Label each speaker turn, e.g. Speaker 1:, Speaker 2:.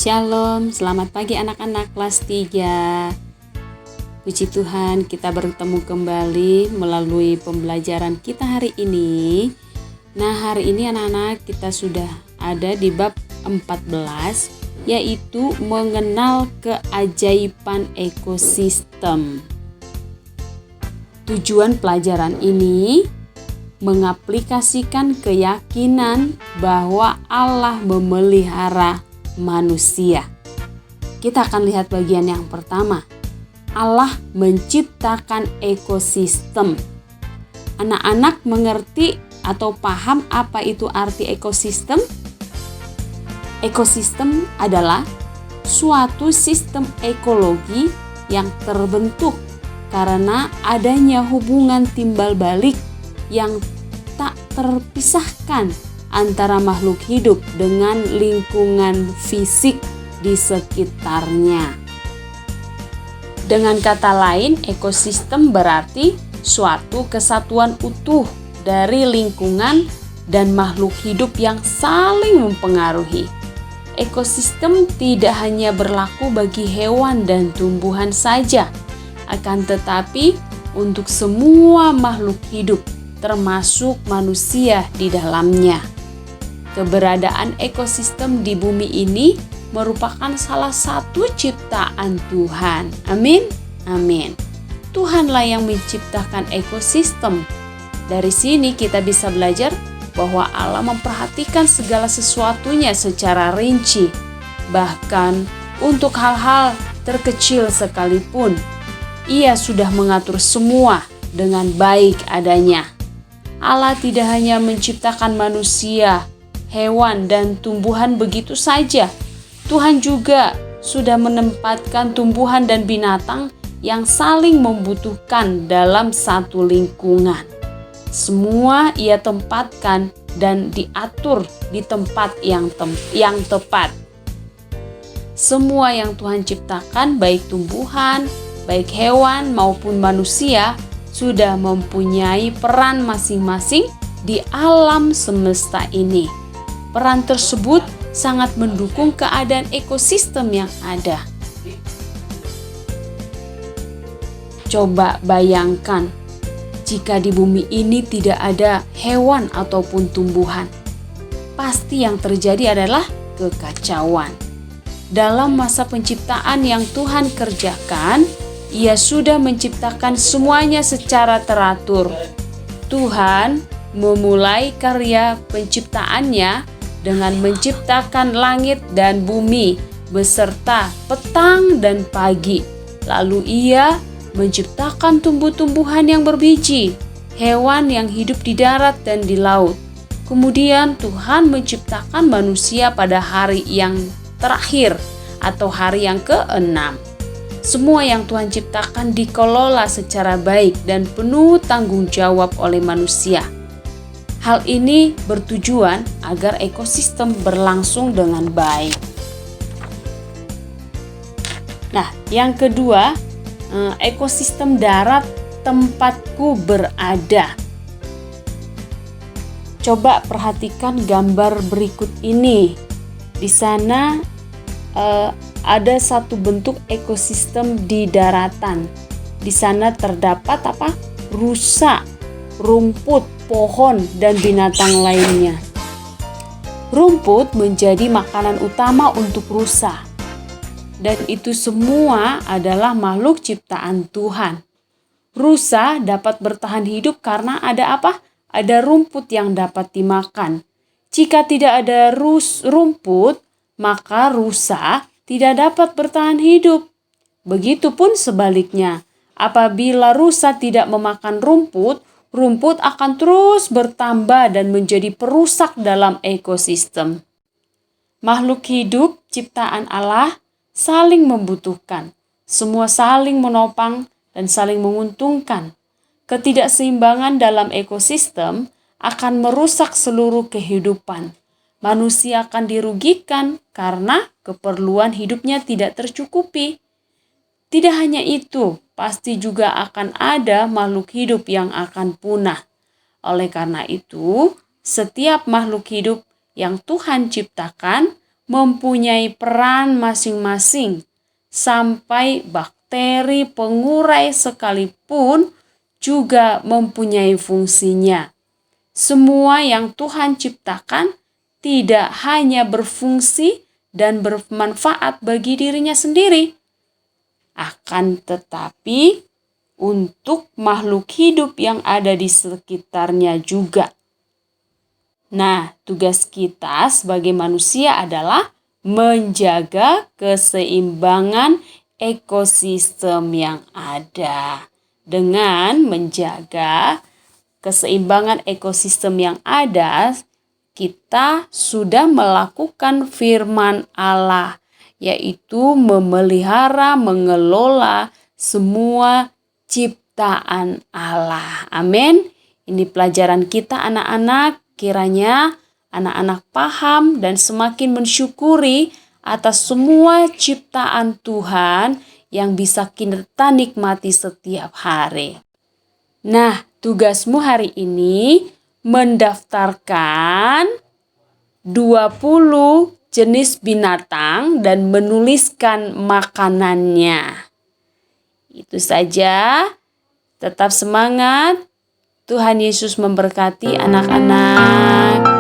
Speaker 1: Shalom, selamat pagi anak-anak kelas 3. Puji Tuhan, kita bertemu kembali melalui pembelajaran kita hari ini. Nah, hari ini anak-anak kita sudah ada di bab 14, yaitu mengenal keajaiban ekosistem. Tujuan pelajaran ini mengaplikasikan keyakinan bahwa Allah memelihara manusia. Kita akan lihat bagian yang pertama. Allah menciptakan ekosistem. Anak-anak mengerti atau paham apa itu arti ekosistem? Ekosistem adalah suatu sistem ekologi yang terbentuk karena adanya hubungan timbal balik yang tak terpisahkan antara makhluk hidup dengan lingkungan fisik di sekitarnya. Dengan kata lain, ekosistem berarti suatu kesatuan utuh dari lingkungan dan makhluk hidup yang saling mempengaruhi. Ekosistem tidak hanya berlaku bagi hewan dan tumbuhan saja, akan tetapi untuk semua makhluk hidup, termasuk manusia di dalamnya. Keberadaan ekosistem di bumi ini merupakan salah satu ciptaan Tuhan. Amin. Amin. Tuhanlah yang menciptakan ekosistem. Dari sini kita bisa belajar bahwa Allah memperhatikan segala sesuatunya secara rinci. Bahkan untuk hal-hal terkecil sekalipun, Ia sudah mengatur semua dengan baik adanya. Allah tidak hanya menciptakan manusia, hewan, dan tumbuhan begitu saja. Tuhan juga sudah menempatkan tumbuhan dan binatang yang saling membutuhkan dalam satu lingkungan. Semua Ia tempatkan dan diatur di tempat yang tepat. Semua yang Tuhan ciptakan, baik tumbuhan, baik hewan maupun manusia, sudah mempunyai peran masing-masing di alam semesta ini. Peran tersebut sangat mendukung keadaan ekosistem yang ada. Coba bayangkan, jika di bumi ini tidak ada hewan ataupun tumbuhan, pasti yang terjadi adalah kekacauan. Dalam masa penciptaan yang Tuhan kerjakan, Ia sudah menciptakan semuanya secara teratur. Tuhan memulai karya penciptaannya dengan menciptakan langit dan bumi beserta petang dan pagi. Lalu Ia menciptakan tumbuh-tumbuhan yang berbiji, hewan yang hidup di darat dan di laut. Kemudian Tuhan menciptakan manusia pada hari yang terakhir atau hari yang ke-6. Semua yang Tuhan ciptakan dikelola secara baik dan penuh tanggung jawab oleh manusia. Hal ini bertujuan agar ekosistem berlangsung dengan baik. Nah, yang kedua, ekosistem darat tempatku berada. Coba perhatikan gambar berikut ini. Di sana ada satu bentuk ekosistem di daratan. Di sana terdapat rusa, rumput, pohon, dan binatang lainnya. Rumput menjadi makanan utama untuk rusa. Dan itu semua adalah makhluk ciptaan Tuhan. Rusa dapat bertahan hidup karena ada apa? Ada rumput yang dapat dimakan. Jika tidak ada rumput, maka rusa tidak dapat bertahan hidup. Begitupun sebaliknya, apabila rusa tidak memakan rumput, rumput akan terus bertambah dan menjadi perusak dalam ekosistem. Makhluk hidup ciptaan Allah saling membutuhkan. Semua saling menopang dan saling menguntungkan. Ketidakseimbangan dalam ekosistem akan merusak seluruh kehidupan. Manusia akan dirugikan karena keperluan hidupnya tidak tercukupi. Tidak hanya itu, pasti juga akan ada makhluk hidup yang akan punah. Oleh karena itu, setiap makhluk hidup yang Tuhan ciptakan mempunyai peran masing-masing, sampai bakteri pengurai sekalipun juga mempunyai fungsinya. Semua yang Tuhan ciptakan tidak hanya berfungsi dan bermanfaat bagi dirinya sendiri, akan tetapi untuk makhluk hidup yang ada di sekitarnya juga. Nah, tugas kita sebagai manusia adalah menjaga keseimbangan ekosistem yang ada. Dengan menjaga keseimbangan ekosistem yang ada, kita sudah melakukan firman Allah, yaitu memelihara, mengelola semua ciptaan Allah. Amin. Ini pelajaran kita anak-anak. Kiranya anak-anak paham dan semakin mensyukuri atas semua ciptaan Tuhan yang bisa kita nikmati setiap hari. Nah, tugasmu hari ini mendaftarkan 20 jenis binatang dan menuliskan makanannya. Itu saja. Tetap semangat. Tuhan Yesus memberkati anak-anak.